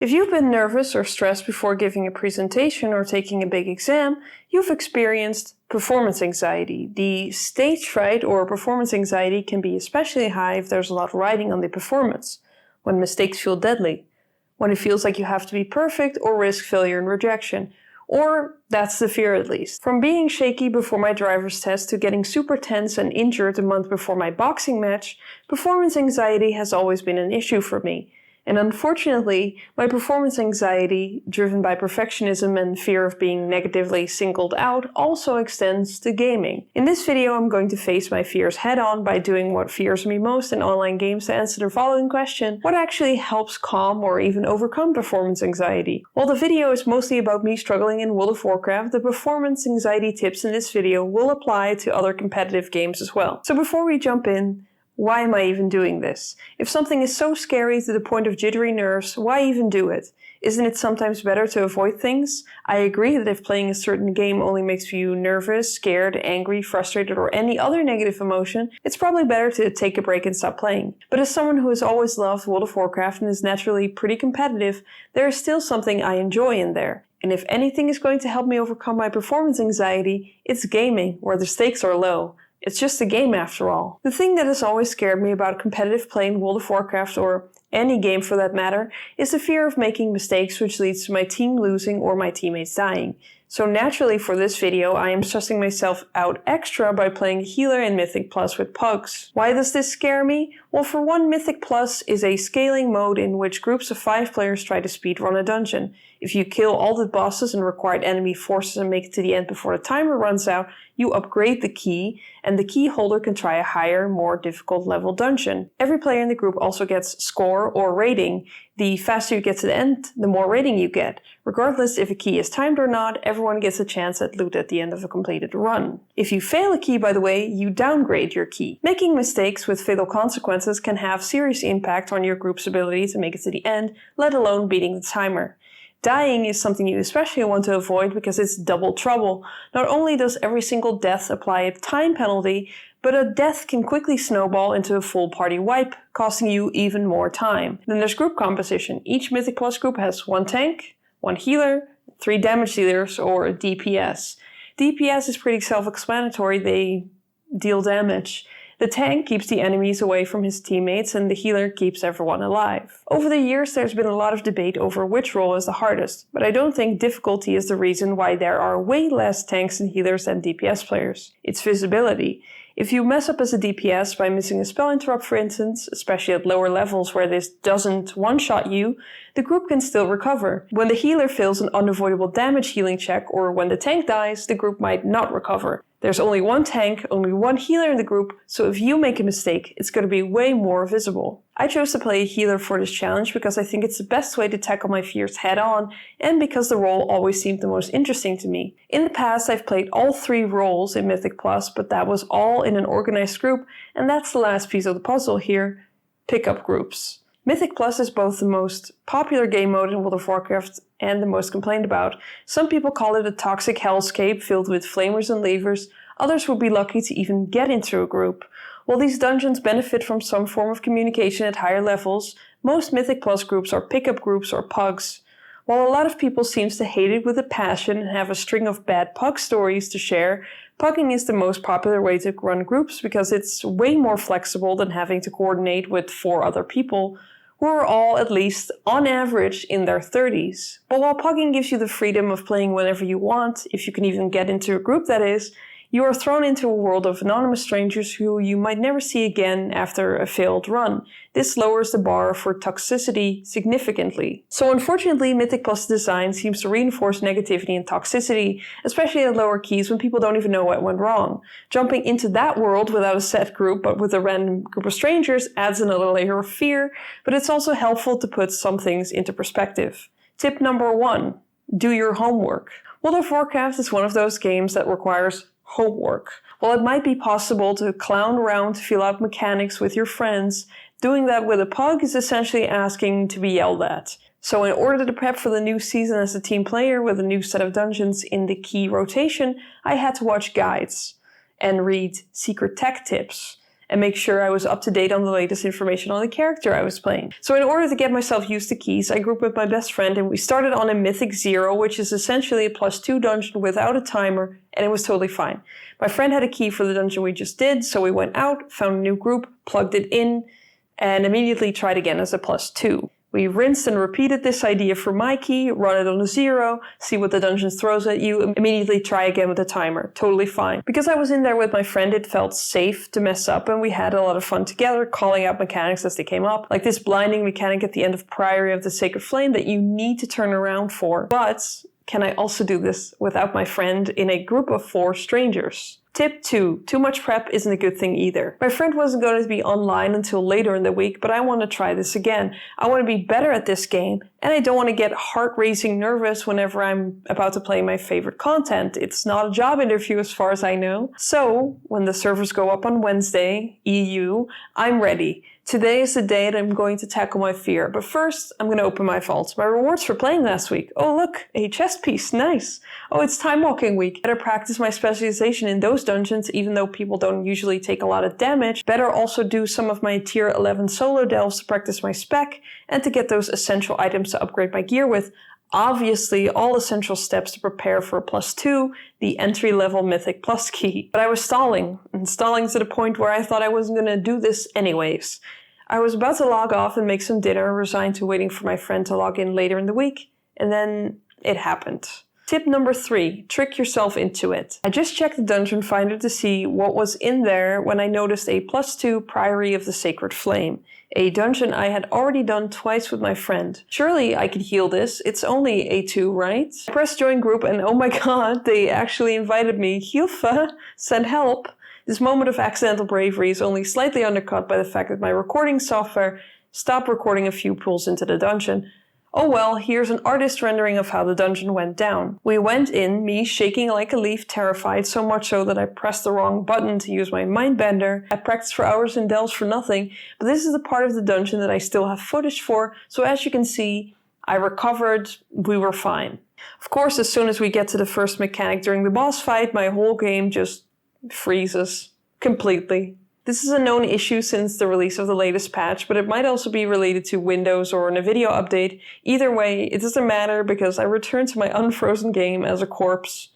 If you've been nervous or stressed before giving a presentation or taking a big exam, you've experienced performance anxiety. The stage fright or performance anxiety can be especially high if there's a lot riding on the performance, when mistakes feel deadly, when it feels like you have to be perfect or risk failure and rejection. Or that's the fear at least. From being shaky before my driver's test to getting super tense and injured a month before my boxing match, performance anxiety has always been an issue for me. And unfortunately, my performance anxiety, driven by perfectionism and fear of being negatively singled out, also extends to gaming. In this video, I'm going to face my fears head-on by doing what fears me most in online games to answer the following question: what actually helps calm or even overcome performance anxiety? While the video is mostly about me struggling in World of Warcraft, the performance anxiety tips in this video will apply to other competitive games as well. So before we jump in, why am I even doing this? If something is so scary to the point of jittery nerves, why even do it? Isn't it sometimes better to avoid things? I agree that if playing a certain game only makes you nervous, scared, angry, frustrated, or any other negative emotion, it's probably better to take a break and stop playing. But as someone who has always loved World of Warcraft and is naturally pretty competitive, there is still something I enjoy in there. And if anything is going to help me overcome my performance anxiety, it's gaming, where the stakes are low. It's just a game after all. The thing that has always scared me about competitive play in World of Warcraft, or any game for that matter, is the fear of making mistakes which leads to my team losing or my teammates dying. So naturally for this video, I am stressing myself out extra by playing healer in Mythic Plus with pugs. Why does this scare me? Well, for one, Mythic Plus is a scaling mode in which groups of 5 players try to speedrun a dungeon. If you kill all the bosses and required enemy forces and make it to the end before the timer runs out, you upgrade the key, and the key holder can try a higher, more difficult level dungeon. Every player in the group also gets score or rating. The faster you get to the end, the more rating you get. Regardless if a key is timed or not, everyone gets a chance at loot at the end of a completed run. If you fail a key, by the way, you downgrade your key. Making mistakes with fatal consequences can have serious impact on your group's ability to make it to the end, let alone beating the timer. Dying is something you especially want to avoid because it's double trouble. Not only does every single death apply a time penalty, but a death can quickly snowball into a full party wipe, costing you even more time. Then there's group composition. Each Mythic Plus group has 1 tank, 1 healer, 3 damage dealers, or a DPS. DPS is pretty self-explanatory, they deal damage. The tank keeps the enemies away from his teammates, and the healer keeps everyone alive. Over the years, there's been a lot of debate over which role is the hardest, but I don't think difficulty is the reason why there are way less tanks and healers than DPS players. It's visibility. If you mess up as a DPS by missing a spell interrupt, for instance, especially at lower levels where this doesn't one-shot you, the group can still recover. When the healer fails an unavoidable damage healing check, or when the tank dies, the group might not recover. There's only 1 tank, only 1 healer in the group, so if you make a mistake, it's going to be way more visible. I chose to play a healer for this challenge because I think it's the best way to tackle my fears head on, and because the role always seemed the most interesting to me. In the past, I've played all 3 roles in Mythic Plus, but that was all in an organized group, and that's the last piece of the puzzle here: pickup groups. Mythic Plus is both the most popular game mode in World of Warcraft and the most complained about. Some people call it a toxic hellscape filled with flamers and levers. Others would be lucky to even get into a group. While these dungeons benefit from some form of communication at higher levels, most Mythic Plus groups are pickup groups or pugs. While a lot of people seems to hate it with a passion and have a string of bad pug stories to share, pugging is the most popular way to run groups because it's way more flexible than having to coordinate with 4 other people who are all, at least on average, in their 30s. But while pugging gives you the freedom of playing whenever you want, if you can even get into a group that is, you are thrown into a world of anonymous strangers who you might never see again after a failed run. This lowers the bar for toxicity significantly. So unfortunately, Mythic Plus design seems to reinforce negativity and toxicity, especially at lower keys when people don't even know what went wrong. Jumping into that world without a set group but with a random group of strangers adds another layer of fear, but it's also helpful to put some things into perspective. Tip number 1: do your homework. World of Warcraft is one of those games that requires homework. While it might be possible to clown around to feel out mechanics with your friends, doing that with a pug is essentially asking to be yelled at. So in order to prep for the new season as a team player with a new set of dungeons in the key rotation, I had to watch guides and read secret tech tips. and make sure I was up to date on the latest information on the character I was playing. So in order to get myself used to keys, I grouped with my best friend and we started on a Mythic 0, which is essentially a +2 dungeon without a timer, and it was totally fine. My friend had a key for the dungeon we just did, so we went out, found a new group, plugged it in, and immediately tried again as a +2. We rinsed and repeated this idea for my key, run it on a 0, see what the dungeon throws at you, immediately try again with a timer. Totally fine. Because I was in there with my friend, it felt safe to mess up, and we had a lot of fun together, calling out mechanics as they came up, like this blinding mechanic at the end of Priory of the Sacred Flame that you need to turn around for. But can I also do this without my friend in a group of 4 strangers? Tip 2. Too much prep isn't a good thing either. My friend wasn't going to be online until later in the week, but I want to try this again. I want to be better at this game, and I don't want to get heart-racing nervous whenever I'm about to play my favorite content. It's not a job interview as far as I know. So, when the servers go up on Wednesday, EU, I'm ready. Today is the day that I'm going to tackle my fear, but first I'm going to open my vault. My rewards for playing last week. Oh look, a chest piece, nice. Oh, it's time walking week. Better practice my specialization in those dungeons, even though people don't usually take a lot of damage. Better also do some of my tier 11 solo delves to practice my spec and to get those essential items to upgrade my gear with. Obviously, all essential steps to prepare for a +2, the entry-level Mythic Plus key. But I was stalling to the point where I thought I wasn't going to do this anyways. I was about to log off and make some dinner, resigned to waiting for my friend to log in later in the week, and then it happened. Tip number 3, trick yourself into it. I just checked the dungeon finder to see what was in there when I noticed a +2 Priory of the Sacred Flame, a dungeon I had already done twice with my friend. Surely I could heal this, it's only a 2, right? I pressed join group and oh my god, they actually invited me. Hilfe, send help. This moment of accidental bravery is only slightly undercut by the fact that my recording software stopped recording a few pulls into the dungeon. Oh well, here's an artist rendering of how the dungeon went down. We went in, me shaking like a leaf, terrified, so much so that I pressed the wrong button to use my mindbender. I practiced for hours in delves for nothing, but this is the part of the dungeon that I still have footage for, so as you can see, I recovered, we were fine. Of course, as soon as we get to the first mechanic during the boss fight, my whole game just freezes completely. This is a known issue since the release of the latest patch, but it might also be related to Windows or a video update. Either way, it doesn't matter because I returned to my unfrozen game as a corpse.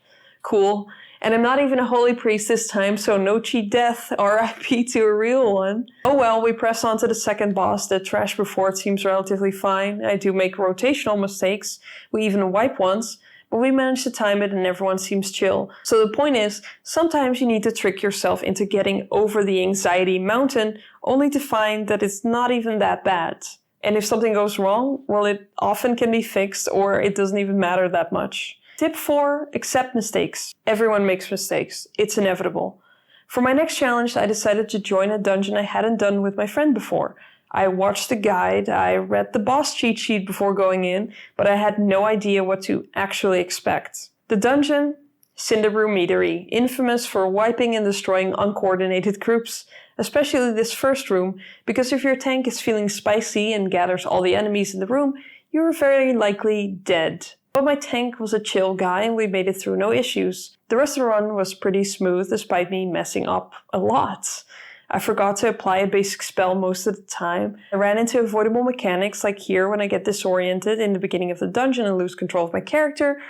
Cool. And I'm not even a holy priest this time, so no cheat death, RIP to a real one. Oh well, we press on to the second boss. The trash before it seems relatively fine. I do make rotational mistakes. We even wipe once. But we managed to time it and everyone seems chill. So the point is, sometimes you need to trick yourself into getting over the anxiety mountain only to find that it's not even that bad. And if something goes wrong, well, it often can be fixed or it doesn't even matter that much. Tip 4, accept mistakes. Everyone makes mistakes. It's inevitable. For my next challenge, I decided to join a dungeon I hadn't done with my friend before. I watched the guide, I read the boss cheat sheet before going in, but I had no idea what to actually expect. The dungeon? Cinderbrew Meadery, infamous for wiping and destroying uncoordinated groups, especially this first room, because if your tank is feeling spicy and gathers all the enemies in the room, you're very likely dead. But my tank was a chill guy and we made it through no issues. The rest of the run was pretty smooth despite me messing up a lot. I forgot to apply a basic spell most of the time. I ran into avoidable mechanics like here when I get disoriented in the beginning of the dungeon and lose control of my character,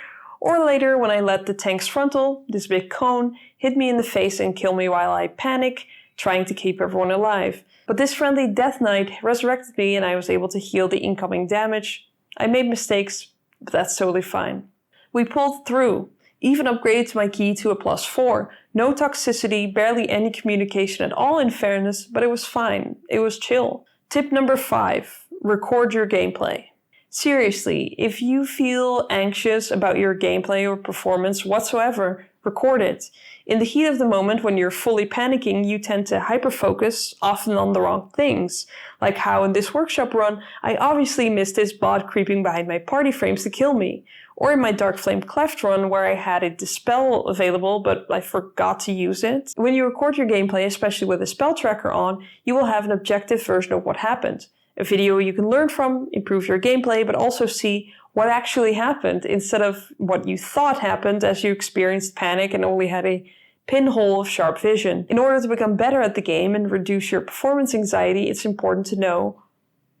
or later when I let the tank's frontal, this big cone, hit me in the face and kill me while I panic, trying to keep everyone alive. But this friendly Death Knight resurrected me and I was able to heal the incoming damage. I made mistakes, but that's totally fine. We pulled through. Even upgraded my key to a +4. No toxicity, barely any communication at all in fairness, but it was fine. It was chill. Tip number 5, record your gameplay. Seriously, if you feel anxious about your gameplay or performance whatsoever, record it. In the heat of the moment when you're fully panicking, you tend to hyperfocus, often on the wrong things. Like how in this workshop run, I obviously missed this bot creeping behind my party frames to kill me. Or in my Dark Flame Cleft run where I had a Dispel available but I forgot to use it. When you record your gameplay, especially with a spell tracker on, you will have an objective version of what happened. A video you can learn from, improve your gameplay, but also see what actually happened instead of what you thought happened as you experienced panic and only had a pinhole of sharp vision. In order to become better at the game and reduce your performance anxiety, it's important to know,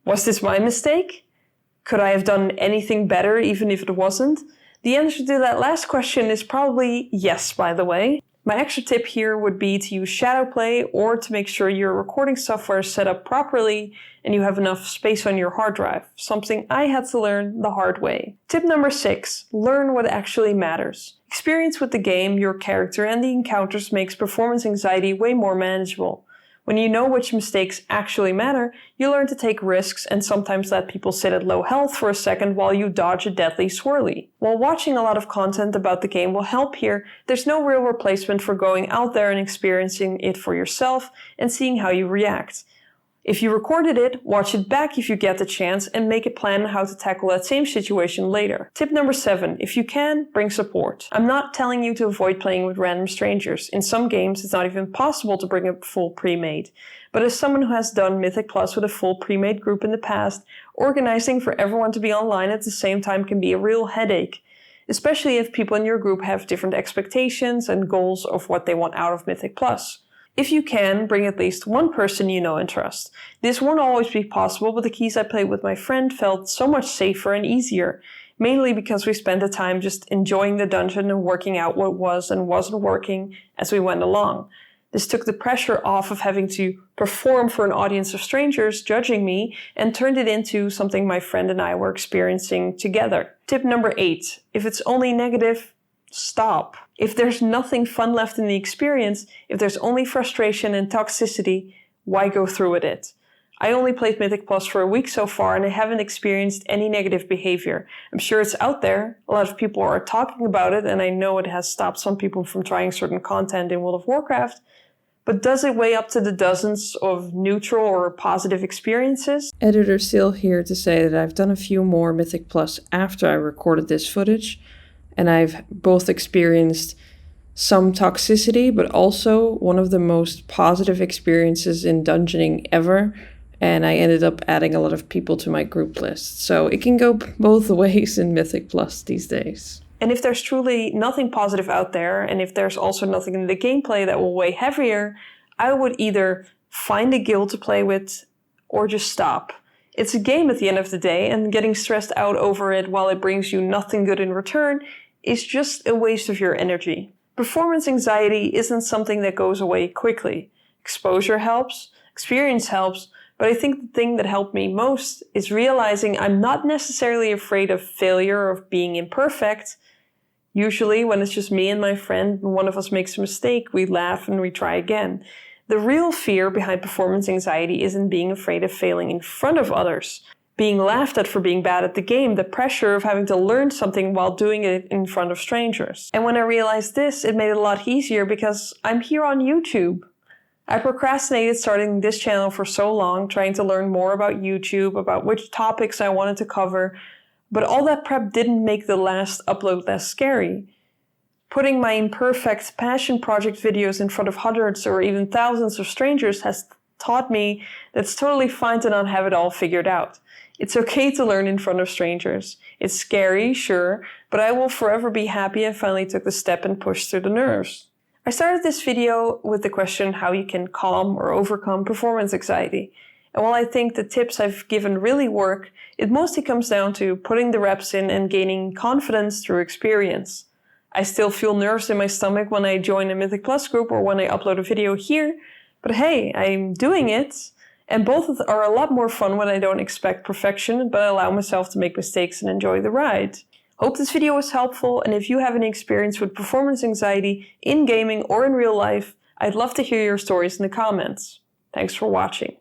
was this my mistake? Could I have done anything better even if it wasn't? The answer to that last question is probably yes, by the way. My extra tip here would be to use Shadowplay or to make sure your recording software is set up properly and you have enough space on your hard drive, something I had to learn the hard way. Tip number 6, learn what actually matters. Experience with the game, your character, and the encounters makes performance anxiety way more manageable. When you know which mistakes actually matter, you learn to take risks and sometimes let people sit at low health for a second while you dodge a deadly swirly. While watching a lot of content about the game will help here, there's no real replacement for going out there and experiencing it for yourself and seeing how you react. If you recorded it, watch it back if you get the chance and make a plan on how to tackle that same situation later. Tip number 7, if you can, bring support. I'm not telling you to avoid playing with random strangers. In some games, it's not even possible to bring a full pre-made. But as someone who has done Mythic Plus with a full pre-made group in the past, organizing for everyone to be online at the same time can be a real headache. Especially if people in your group have different expectations and goals of what they want out of Mythic Plus. If you can, bring at least one person you know and trust. This won't always be possible, but the keys I played with my friend felt so much safer and easier, mainly because we spent the time just enjoying the dungeon and working out what was and wasn't working as we went along. This took the pressure off of having to perform for an audience of strangers judging me and turned it into something my friend and I were experiencing together. Tip number 8, if it's only negative, stop. If there's nothing fun left in the experience, if there's only frustration and toxicity, why go through with it? I only played Mythic Plus for a week so far and I haven't experienced any negative behavior. I'm sure it's out there, a lot of people are talking about it, and I know it has stopped some people from trying certain content in World of Warcraft, but does it weigh up to the dozens of neutral or positive experiences? Editor Seal here to say that I've done a few more Mythic Plus after I recorded this footage, and I've both experienced some toxicity, but also one of the most positive experiences in dungeoning ever. And I ended up adding a lot of people to my group list. So it can go both ways in Mythic Plus these days. And if there's truly nothing positive out there, and if there's also nothing in the gameplay that will weigh heavier, I would either find a guild to play with or just stop. It's a game at the end of the day, and getting stressed out over it while it brings you nothing good in return is just a waste of your energy. Performance anxiety isn't something that goes away quickly. Exposure helps, experience helps, but I think the thing that helped me most is realizing I'm not necessarily afraid of failure or of being imperfect. Usually when it's just me and my friend and one of us makes a mistake, we laugh and we try again. The real fear behind performance anxiety isn't being afraid of failing in front of others. Being laughed at for being bad at the game, the pressure of having to learn something while doing it in front of strangers. And when I realized this, it made it a lot easier because I'm here on YouTube. I procrastinated starting this channel for so long, trying to learn more about YouTube, about which topics I wanted to cover, but all that prep didn't make the last upload less scary. Putting my imperfect passion project videos in front of hundreds or even thousands of strangers has taught me that it's totally fine to not have it all figured out. It's okay to learn in front of strangers. It's scary, sure, but I will forever be happy I finally took the step and pushed through the nerves. I started this video with the question how you can calm or overcome performance anxiety. And while I think the tips I've given really work, it mostly comes down to putting the reps in and gaining confidence through experience. I still feel nerves in my stomach when I join a Mythic Plus group or when I upload a video here, but hey, I'm doing it. And both are a lot more fun when I don't expect perfection, but I allow myself to make mistakes and enjoy the ride. Hope this video was helpful, and if you have any experience with performance anxiety in gaming or in real life, I'd love to hear your stories in the comments. Thanks for watching.